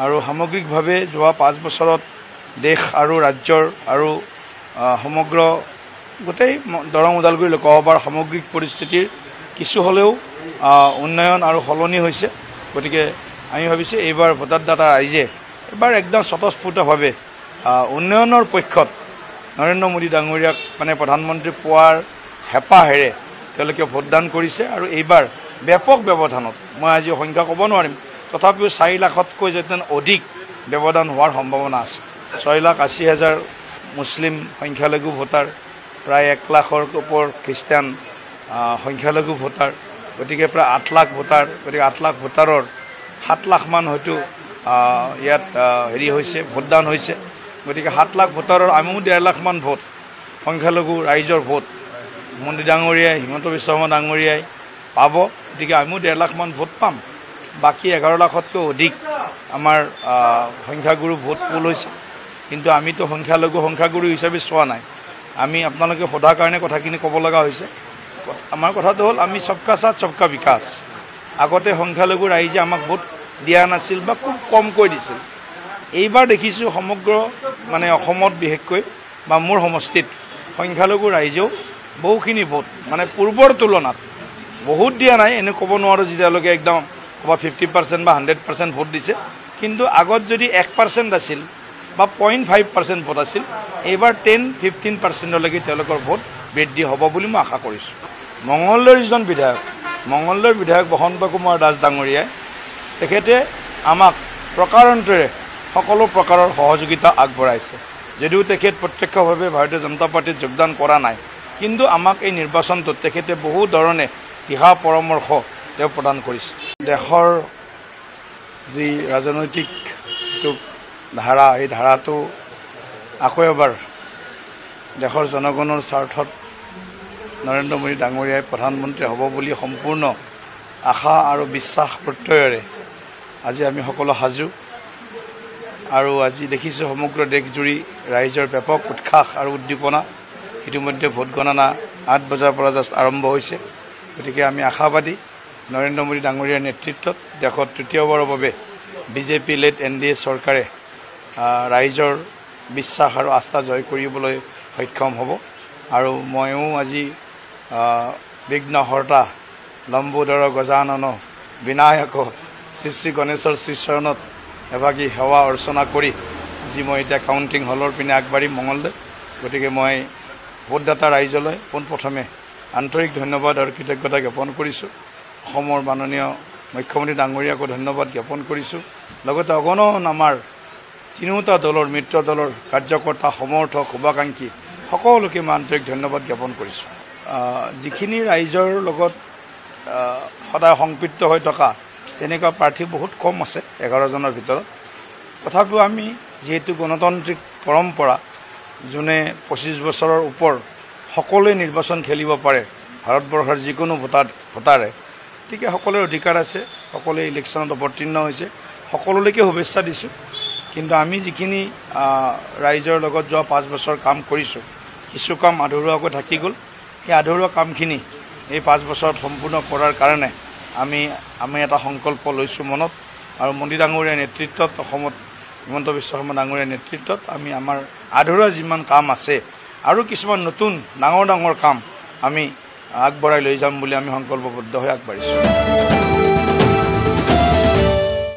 আৰু সামগ্ৰিকভাৱে যোৱা 5 বছৰত দেশ আৰু ৰাজ্যৰ আৰু সমগ্ৰ গোটেই দৰং ওদালগুৰি লোকসভাৰ সামগ্ৰিক পৰিস্থিতিৰ কিছু হ'লেও উন্নয়ন আৰু সলনি হৈছে। গতিকে আমি ভাবিছোঁ এইবাৰ ভোটাৰদাতা ৰাইজে এবাৰ একদম স্বতঃস্ফূৰ্তভাৱে উন্নয়নৰ পক্ষত নৰেন্দ্ৰ মোদী ডাঙৰীয়াক মানে প্ৰধানমন্ত্ৰী পোৱাৰ হেঁপাহেৰে তেওঁলোকে ভোটদান কৰিছে। আৰু এইবাৰ ব্যাপক ব্যৱধানত মই আজি সংখ্যা ক'ব নোৱাৰিম, তথাপিও 4 লাখতকৈ যেন অধিক ব্যৱধান হোৱাৰ সম্ভাৱনা আছে। 6,80,000 মুছলিম সংখ্যালঘু ভোটাৰ, প্ৰায় 1 লাখৰ ওপৰ খ্ৰীষ্টান সংখ্যালঘু ভোটাৰ, গতিকে প্ৰায় 8 লাখ ভোটাৰ। গতিকে 8 লাখ ভোটাৰৰ 7 লাখমান হয়তো ইয়াত হৈছে ভোটদান হৈছে। গতিকে 7 লাখ ভোটাৰৰ আমিও 1.5 লাখমান ভোট সংখ্যালঘু ৰাইজৰ ভোট মন্ত্ৰী ডাঙৰীয়াই হিমন্ত বিশ্ব শৰ্মা ডাঙৰীয়াই পাব। গতিকে আমিও 1.5 লাখমান ভোট পাম। বাকী 11 লাখতকৈ অধিক আমাৰ সংখ্যাগুৰু ভোট পোল হৈছে, কিন্তু আমিতো সংখ্যাগুৰু হিচাপে চোৱা নাই। আমি আপোনালোকে সোধাৰ কাৰণে কথাখিনি ক'ব লগা হৈছে। আমাৰ কথাটো হ'ল আমি সবকা সাথ সবকা বিকাশ। আগতে সংখ্যালঘু ৰাইজে আমাক ভোট দিয়া নাছিল বা খুব কমকৈ দিছিল। এইবাৰ দেখিছোঁ সমগ্ৰ মানে অসমত বিশেষকৈ বা মোৰ সমষ্টিত সংখ্যালঘু ৰাইজেও বহুখিনি ভোট মানে পূৰ্বৰ তুলনাত বহুত দিয়া নাই, এনে ক'ব নোৱাৰোঁ যেতিয়ালৈকে একদম ক'ৰবাত 50% বা 100% ভোট দিছে। কিন্তু আগত যদি 1% আছিল বা 0.5% ভোট আছিল, এইবাৰ 10-15%লৈকে তেওঁলোকৰ ভোট বৃদ্ধি হ'ব বুলি মই আশা কৰিছোঁ। মঙলদৈৰ যিজন বিধায়ক বসন্ত কুমাৰ দাস ডাঙৰীয়াই তেখেতে আমাক প্ৰকাৰান্তৰে সকলো প্ৰকাৰৰ সহযোগিতা আগবঢ়াইছে। যদিও তেখেত প্ৰত্যক্ষভাৱে ভাৰতীয় জনতা পাৰ্টীত যোগদান কৰা নাই, কিন্তু আমাক এই নিৰ্বাচনটোত তেখেতে বহু ধৰণে দিহা পৰামৰ্শ তেওঁ প্ৰদান কৰিছে। দেশৰ যি ৰাজনৈতিক যিটো ধাৰা, এই ধাৰাটো আকৌ এবাৰ দেশৰ জনগণৰ স্বাৰ্থত নৰেন্দ্ৰ মোদী ডাঙৰীয়াই প্ৰধানমন্ত্ৰী হ'ব বুলি সম্পূৰ্ণ আশা আৰু বিশ্বাস প্ৰত্যয়েৰে আজি আমি সকলো সাজু। আৰু আজি দেখিছোঁ সমগ্ৰ দেশজুৰি ৰাইজৰ ব্যাপক উৎসাহ আৰু উদ্দীপনা। ইতিমধ্যে ভোট গণনা 8 বজাৰ পৰা জাষ্ট আৰম্ভ হৈছে। গতিকে আমি আশাবাদী নৰেন্দ্ৰ মোদী ডাঙৰীয়াৰ নেতৃত্বত দেশত তৃতীয়বাৰৰ বাবে বিজেপি লেড NDA চৰকাৰে ৰাইজৰ বিশ্বাস আৰু আস্থা জয় কৰিবলৈ সক্ষম হ'ব। আৰু ময়ো আজি বিঘ্নহৰ্তা লম্বোদৰ গজানন বিনায়ক শ্ৰী গণেশৰ শ্ৰীচৰণত এভাগী সেৱা অৰ্চনা কৰি আজি মই এতিয়া কাউণ্টিং হলৰ পিনে আগবাঢ়িম মঙলদৈ। গতিকে মই ভোটদাতা ৰাইজলৈ পোনপ্ৰথমে আন্তৰিক ধন্যবাদ আৰু কৃতজ্ঞতা জ্ঞাপন কৰিছোঁ। অসমৰ মাননীয় মুখ্যমন্ত্ৰী ডাঙৰীয়াকো ধন্যবাদ জ্ঞাপন কৰিছোঁ। লগতে অগণন আমাৰ তিনিওটা দলৰ মিত্ৰ দলৰ কাৰ্যকৰ্তা, সমৰ্থক, শুভাকাংক্ষী সকলোকে মই আন্তৰিক ধন্যবাদ জ্ঞাপন কৰিছোঁ। যিখিনি ৰাইজৰ লগত সদায় সংপৃক্ত হৈ থকা তেনেকুৱা প্ৰাৰ্থী বহুত কম আছে 11জনৰ ভিতৰত। তথাপিও আমি যিহেতু গণতান্ত্ৰিক পৰম্পৰা, যোনে 25 বছৰৰ ওপৰ সকলোৱে নিৰ্বাচন খেলিব পাৰে ভাৰতবৰ্ষৰ যিকোনো ভোটাৰে, গতিকে সকলোৰে অধিকাৰ আছে, সকলোৱে ইলেকশ্যনত অৱতীৰ্ণ হৈছে, সকলোলৈকে শুভেচ্ছা দিছোঁ। কিন্তু আমি যিখিনি ৰাইজৰ লগত যোৱা 5 বছৰ কাম কৰিছোঁ, কিছু কাম আধৰুৱাকৈ থাকি গ'ল। সেই আধৰুৱা কামখিনি এই 5 বছৰত সম্পূৰ্ণ কৰাৰ কাৰণে আমি এটা সংকল্প লৈছোঁ মনত। আৰু মোদী ডাঙৰীয়াৰ নেতৃত্বত অসমত হিমন্ত বিশ্ব শৰ্মা ডাঙৰীয়াৰ নেতৃত্বত আমি আমাৰ আধৰুৱা যিমান কাম আছে আৰু কিছুমান নতুন ডাঙৰ কাম আমি আগবঢ়াই লৈ যাম বুলি আমি সংকল্পবদ্ধ হৈ আগবাঢ়িছোঁ।